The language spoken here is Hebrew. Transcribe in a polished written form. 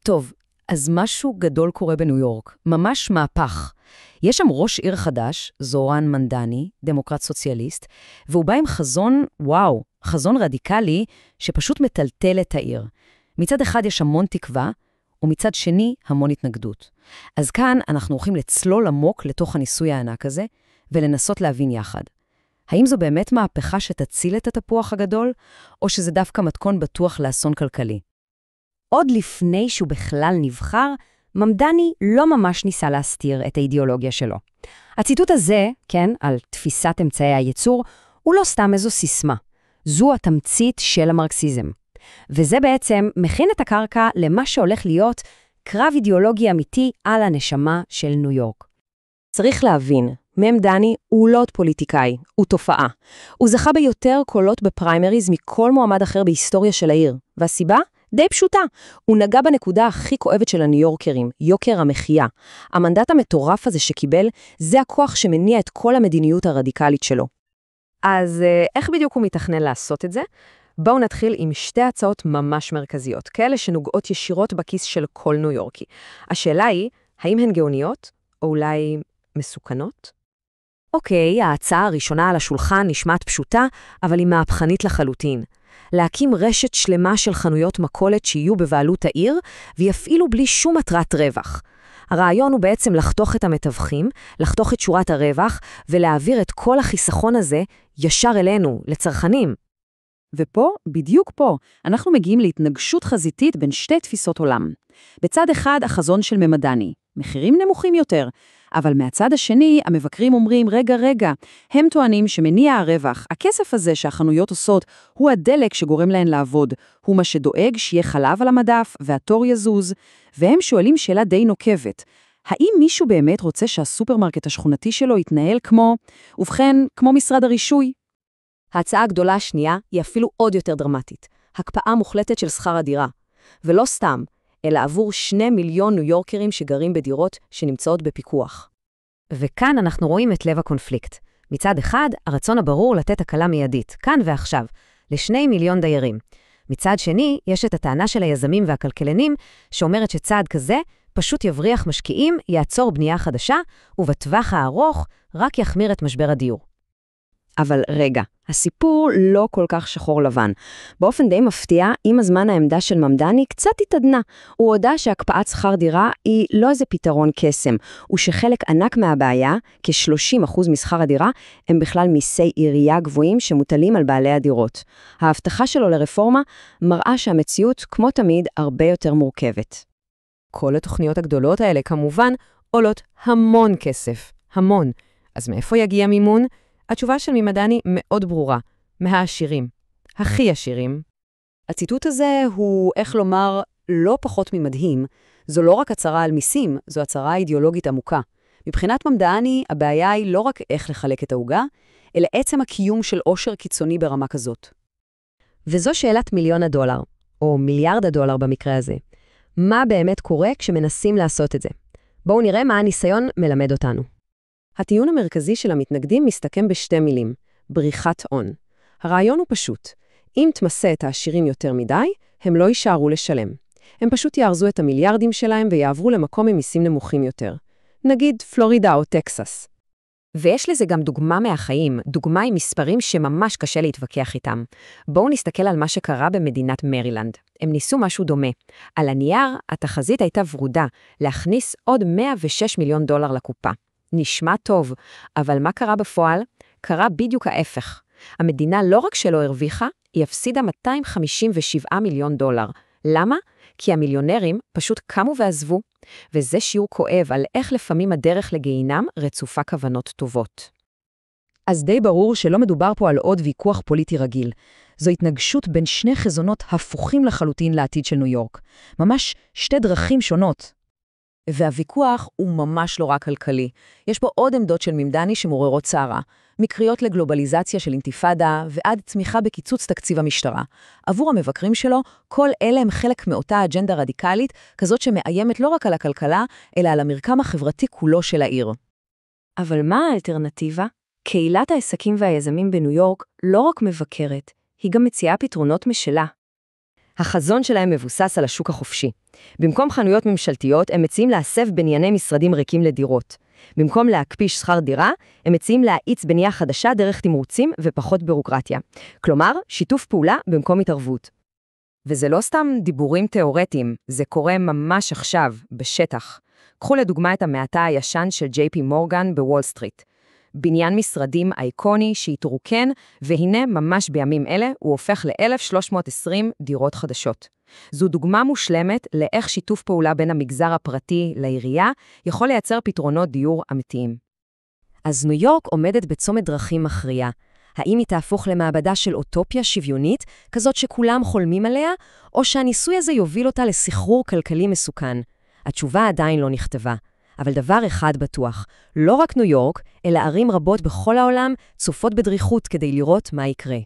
טוב, אז משהו גדול קורה בניו יורק, ממש מהפך. יש שם ראש עיר חדש, זורן מנדני, דמוקרט סוציאליסט, והוא בא עם חזון, וואו, חזון רדיקלי שפשוט מטלטל את העיר. מצד אחד יש המון תקווה, ומצד שני המון התנגדות. אז כאן אנחנו הולכים לצלול עמוק לתוך הניסוי הענק הזה, ולנסות להבין יחד. האם זו באמת מהפכה שתציל את התפוח הגדול, או שזה דווקא מתכון בטוח לאסון כלכלי? עוד לפני שהוא בכלל נבחר, ממדני לא ממש ניסה להסתיר את האידיאולוגיה שלו. הציטוט הזה, כן, על תפיסת אמצעי הייצור, הוא לא סתם איזו סיסמה. זו התמצית של המרקסיזם. וזה בעצם מכין את הקרקע למה שהולך להיות קרב אידיאולוגי אמיתי על הנשמה של ניו יורק. צריך להבין, ממדני הוא לא עוד פוליטיקאי, הוא תופעה. הוא זכה ביותר קולות בפריימריז מכל מועמד אחר בהיסטוריה של העיר. והסיבה? די פשוטה. הוא נגע בנקודה הכי כואבת של הניו יורקרים, יוקר המחיה. המנדט המטורף הזה שקיבל, זה הכוח שמניע את כל המדיניות הרדיקלית שלו. אז איך בדיוק הוא מתכנן לעשות את זה? בואו נתחיל עם שתי הצעות ממש מרכזיות, כאלה שנוגעות ישירות בכיס של כל ניו יורקי. השאלה היא, האם הן גאוניות, או אולי מסוכנות? אוקיי, ההצעה הראשונה על השולחן נשמעת פשוטה, אבל היא מהפכנית לחלוטין. להקים רשת שלמה של חנויות מכולת שיהיו בבעלות העיר, ויפעילו בלי שום מטרת רווח. הרעיון הוא בעצם לחתוך את המתווכים, לחתוך את שורת הרווח, ולהעביר את כל החיסכון הזה ישר אלינו, לצרכנים. ופה, בדיוק פה, אנחנו מגיעים להתנגשות חזיתית בין שתי תפיסות עולם. בצד אחד, החזון של ממדני, מחירים נמוכים יותר, אבל מהצד השני, המבקרים אומרים, רגע, הם טוענים שמניע הרווח, הכסף הזה שהחנויות עושות, הוא הדלק שגורם להן לעבוד, הוא מה שדואג שיהיה חלב על המדף והתור יזוז, והם שואלים שאלה די נוקבת. האם מישהו באמת רוצה שהסופרמרקט השכונתי שלו יתנהל ובכן, כמו משרד הרישוי? ההצעה הגדולה השנייה היא אפילו עוד יותר דרמטית. הקפאה מוחלטת של שכר הדירה. ולא סתם, אלא עבור 2 מיליון ניו יורקרים שגרים בדירות שנמצאות בפיקוח. וכאן אנחנו רואים את לב הקונפליקט. מצד אחד, הרצון הברור לתת הקלה מיידית, כאן ועכשיו, ל2 מיליון דיירים. מצד שני, יש את הטענה של היזמים והכלכלנים, שאומרת שצעד כזה פשוט יבריח משקיעים, יעצור בנייה חדשה, ובטווח הארוך רק יחמיר את משבר הדיור. אבל רגע, הסיפור לא כל כך שחור לבן. באופן די מפתיע, עם הזמן העמדה של ממדני קצת התעדנה. הוא הודע שהקפאת שכר דירה היא לא איזה פתרון קסם, ושחלק ענק מהבעיה, כ-30% משכר הדירה, הם בכלל מיסי עירייה גבוהים שמוטלים על בעלי הדירות. ההבטחה שלו לרפורמה מראה שהמציאות, כמו תמיד, הרבה יותר מורכבת. כל התוכניות הגדולות האלה כמובן עולות המון כסף, המון. אז מאיפה יגיע מימון? התשובה של ממדני מאוד ברורה, מהעשירים, הכי עשירים. הציטוט הזה הוא, איך לומר, לא פחות ממדהים. זו לא רק הצהרה על מיסים, זו הצהרה אידיאולוגית עמוקה. מבחינת ממדני, הבעיה היא לא רק איך לחלק את העוגה, אלא עצם הקיום של עושר קיצוני ברמה כזאת. וזו שאלת $1,000,000, או $1 מיליארד במקרה הזה. מה באמת קורה כשמנסים לעשות את זה? בואו נראה מה הניסיון מלמד אותנו. הטיעון המרכזי של המתנגדים מסתכם בשתי מילים, בריחת הון. הרעיון הוא פשוט. אם תמסה את העשירים יותר מדי, הם לא יישארו לשלם. הם פשוט יארזו את המיליארדים שלהם ויעברו למקום עם מיסים נמוכים יותר. נגיד פלורידה או טקסס. ויש לזה גם דוגמה מהחיים, דוגמה עם מספרים שממש קשה להתווכח איתם. בואו נסתכל על מה שקרה במדינת מרילנד. הם ניסו משהו דומה. על הנייר, התחזית הייתה ורודה, להכניס עוד $106 מיליון לקופה. נשמע טוב, אבל מה קרה בפועל? קרה בדיוק ההפך. המדינה לא רק שלא הרוויחה, היא הפסידה $257 מיליון. למה? כי המיליונרים פשוט קמו ועזבו, וזה שיעור כואב על איך לפעמים הדרך לגיהינם רצופה כוונות טובות. אז די ברור שלא מדובר פה על עוד ויכוח פוליטי רגיל. זו התנגשות בין שני חזונות הפוכים לחלוטין לעתיד של ניו יורק. ממש שתי דרכים שונות. והוויכוח הוא ממש לא רק כלכלי. יש פה עוד עמדות של ממדני שמעוררות צערה. מקריאות לגלובליזציה של אינתיפאדה ועד צמיחה בקיצוץ תקציב המשטרה. עבור המבקרים שלו, כל אלה הם חלק מאותה אג'נדה רדיקלית, כזאת שמאיימת לא רק על הכלכלה, אלא על המרקם החברתי כולו של העיר. אבל מה האלטרנטיבה? קהילת העסקים והיזמים בניו יורק לא רק מבקרת, היא גם מציעה פתרונות משלה. החזון שלהם מבוסס על השוק החופשי. במקום חנויות ממשלתיות, הם מציעים להסב בנייני משרדים ריקים לדירות. במקום להקפיש שכר דירה, הם מציעים להאיץ בנייה חדשה דרך תמרוצים ופחות בירוקרטיה. כלומר, שיתוף פעולה במקום התערבות. וזה לא סתם דיבורים תיאורטיים, זה קורה ממש עכשיו, בשטח. קחו לדוגמה את המעטה הישן של JP מורגן בוול סטריט. בניין משרדים אייקוני שהתרוקן, והנה ממש בימים אלה הוא הופך ל-1,320 דירות חדשות. זו דוגמה מושלמת לאיך שיתוף פעולה בין המגזר הפרטי לעירייה יכול לייצר פתרונות דיור אמיתיים. אז ניו יורק עומדת בצומת דרכים מכריע. האם היא תהפוך למעבדה של אוטופיה שוויונית, כזאת שכולם חולמים עליה, או שהניסוי הזה יוביל אותה לסחרור כלכלי מסוכן? התשובה עדיין לא נכתבה. אבל דבר אחד בטוח, לא רק ניו יורק, אלא ערים רבות בכל העולם צופות בדריכות כדי לראות מה יקרה.